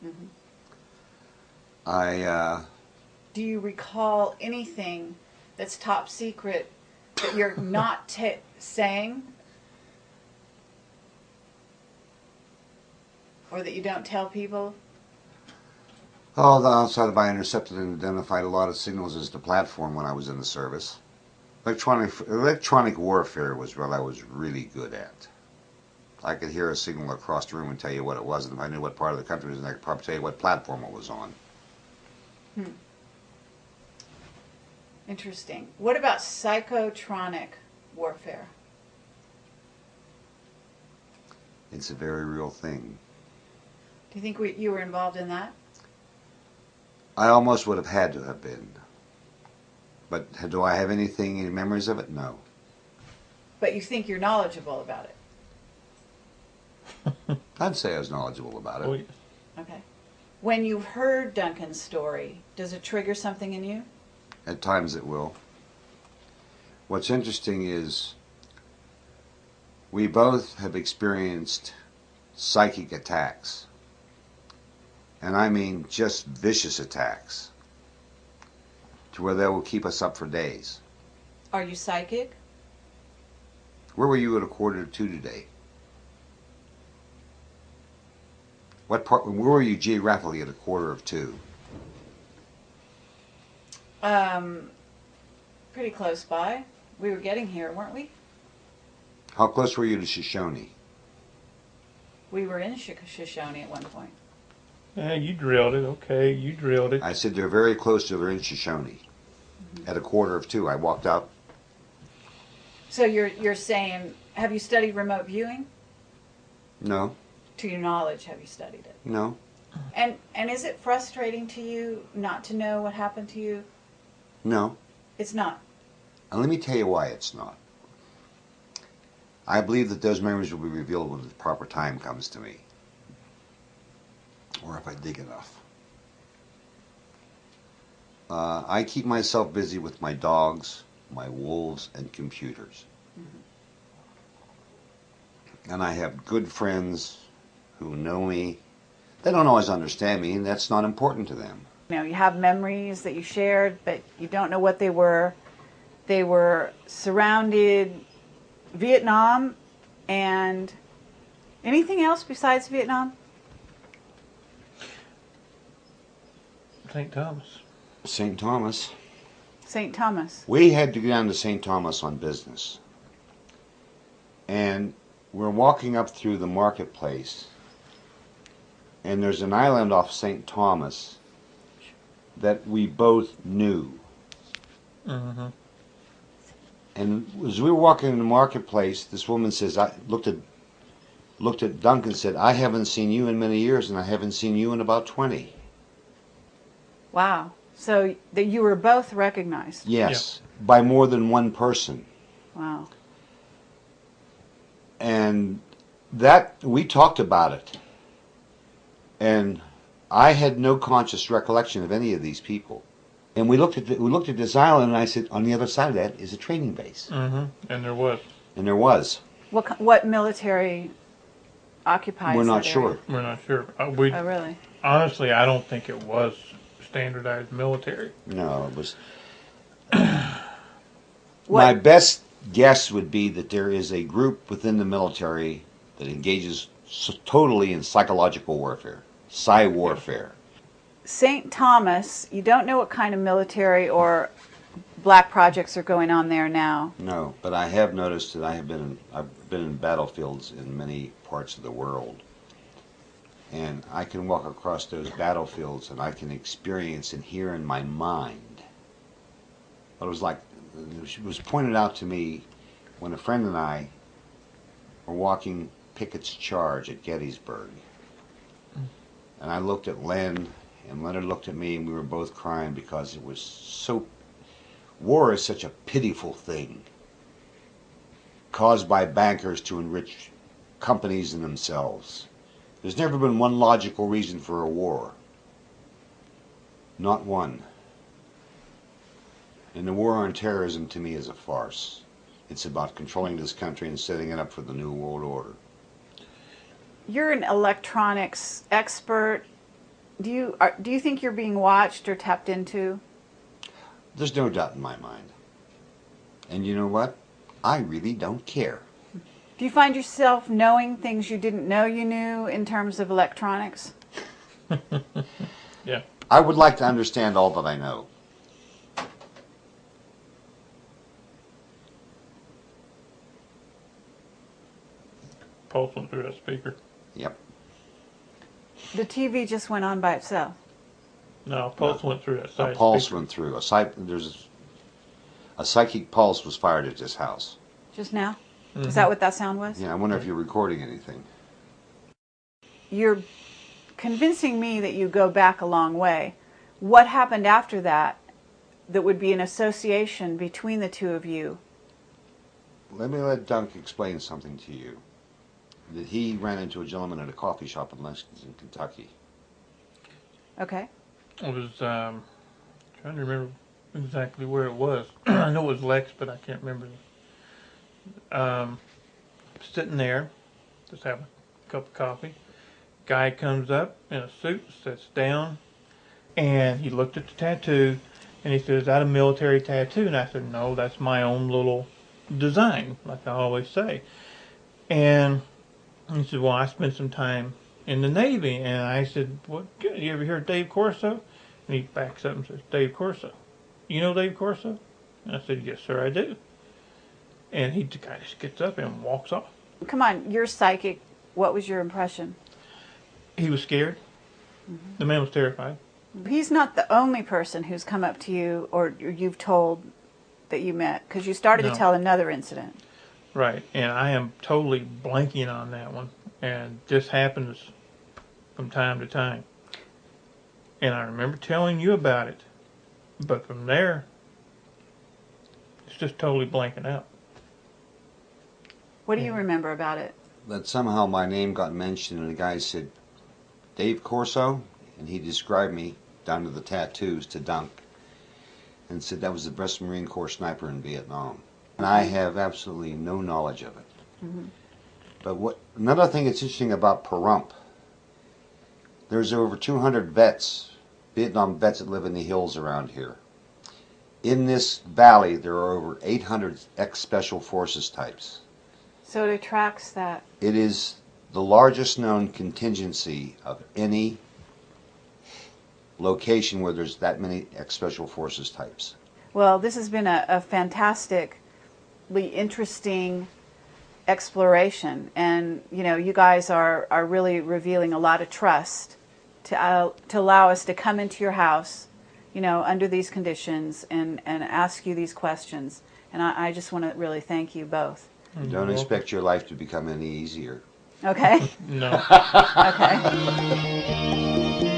Mm-hmm. I Do you recall anything that's top secret that you're not saying? Or that you don't tell people? Oh, the outside of I intercepted and identified a lot of signals as the platform when I was in the service. Electronic warfare was what I was really good at. I could hear a signal across the room and tell you what it was, and if I knew what part of the country it was in, I could probably tell you what platform it was on. Interesting. What about psychotronic warfare? It's a very real thing. Do you think you were involved in that? I almost would have had to have been. But do I have any memories of it? No. But you think you're knowledgeable about it? I'd say I was knowledgeable about it. Oh, yes. Okay. When you've heard Duncan's story, does it trigger something in you? At times it will. What's interesting is we both have experienced psychic attacks. And I mean just vicious attacks, to where they will keep us up for days. Are you psychic? Where were you at 1:45 today? What part? Where were you geographically at 1:45? Pretty close by. We were getting here, weren't we? How close were you to Shoshone? We were in Shoshone at one point. Yeah, you drilled it. Okay, you drilled it. I said they're very close to, they're in Shoshone. Mm-hmm. At 1:45, I walked out. So you're saying, have you studied remote viewing? No. To your knowledge, have you studied it? No. And is it frustrating to you not to know what happened to you? No. It's not. And let me tell you why it's not. I believe that those memories will be revealed when the proper time comes to me. Or if I dig enough. I keep myself busy with my dogs, my wolves, and computers. Mm-hmm. And I have good friends who know me. They don't always understand me, and that's not important to them. You know, you have memories that you shared, but you don't know what they were. They were surrounded Vietnam and anything else besides Vietnam? St. Thomas. St. Thomas. St. Thomas. We had to go down to St. Thomas on business. And we're walking up through the marketplace, and there's an island off St. Thomas that we both knew. Mm-hmm. And as we were walking in the marketplace, this woman says, I looked at Duncan and said, I haven't seen you in many years, and I haven't seen you in about 20. Wow. So that you were both recognized? Yes, by more than one person. Wow. And that, we talked about it. And I had no conscious recollection of any of these people. And we looked at this island, and I said, on the other side of that is a training base. Mm-hmm. And there was. And there was. What military occupies We're not that sure. area? We're not sure. Oh, really? Honestly, I don't think it was standardized military. No, it was. My best guess would be that there is a group within the military that engages totally in psychological warfare, warfare. St. Thomas, you don't know what kind of military or black projects are going on there now. No, but I have noticed that I've been in battlefields in many parts of the world. And I can walk across those battlefields and I can experience and hear in my mind what it was like. It was pointed out to me when a friend and I were walking Pickett's Charge at Gettysburg. And I looked at Len, and Leonard looked at me, and we were both crying because it was so... War is such a pitiful thing, caused by bankers to enrich companies and themselves. There's never been one logical reason for a war. Not one. And the war on terrorism, to me, is a farce. It's about controlling this country and setting it up for the New World Order. You're an electronics expert. Do you think you're being watched or tapped into? There's no doubt in my mind. And you know what? I really don't care. Do you find yourself knowing things you didn't know you knew in terms of electronics? Yeah. I would like to understand all that I know. Pulse went through that speaker. Yep. The TV just went on by itself. No, pulse went through that side A pulse speaker. went through. A psychic pulse was fired at this house. Just now? Is that what that sound was? Yeah, I wonder if you're recording anything. You're convincing me that you go back a long way. What happened after that would be an association between the two of you? Let Dunk explain something to you. That he ran into a gentleman at a coffee shop in Lexington, Kentucky. Okay. It was, trying to remember exactly where it was. I know it was Lex, but I can't remember. Sitting there, just having a cup of coffee. Guy comes up in a suit, sits down, and he looked at the tattoo, and he said, "Is that a military tattoo?" And I said, "No, that's my own little design, like I always say." And he said, "Well, I spent some time in the Navy." And I said, "What good? You ever hear of Dave Corso?" And he backs up and says, "Dave Corso. You know Dave Corso?" And I said, "Yes, sir, I do." And he kind of gets up and walks off. Come on, you're psychic. What was your impression? He was scared. The man was terrified. He's not the only person who's come up to you or you've told that you met, because you started to No. tell another incident. Right. And I am totally blanking on that one. And this happens from time to time. And I remember telling you about it. But from there, it's just totally blanking out. What do you remember about it? That somehow my name got mentioned and the guy said, "Dave Corso?" And he described me, down to the tattoos, to Dunk. And said that was the best Marine Corps sniper in Vietnam. And I have absolutely no knowledge of it. But another thing that's interesting about Pahrump, there's over 200 vets, Vietnam vets that live in the hills around here. In this valley, there are over 800 ex-Special Forces types. So it attracts that. It is the largest known contingency of any location where there's that many ex-Special Forces types. Well, this has been a fantastically interesting exploration, and you guys are really revealing a lot of trust to allow us to come into your house, under these conditions and ask you these questions. And I just want to really thank you both. Don't expect your life to become any easier. Okay? No. Okay.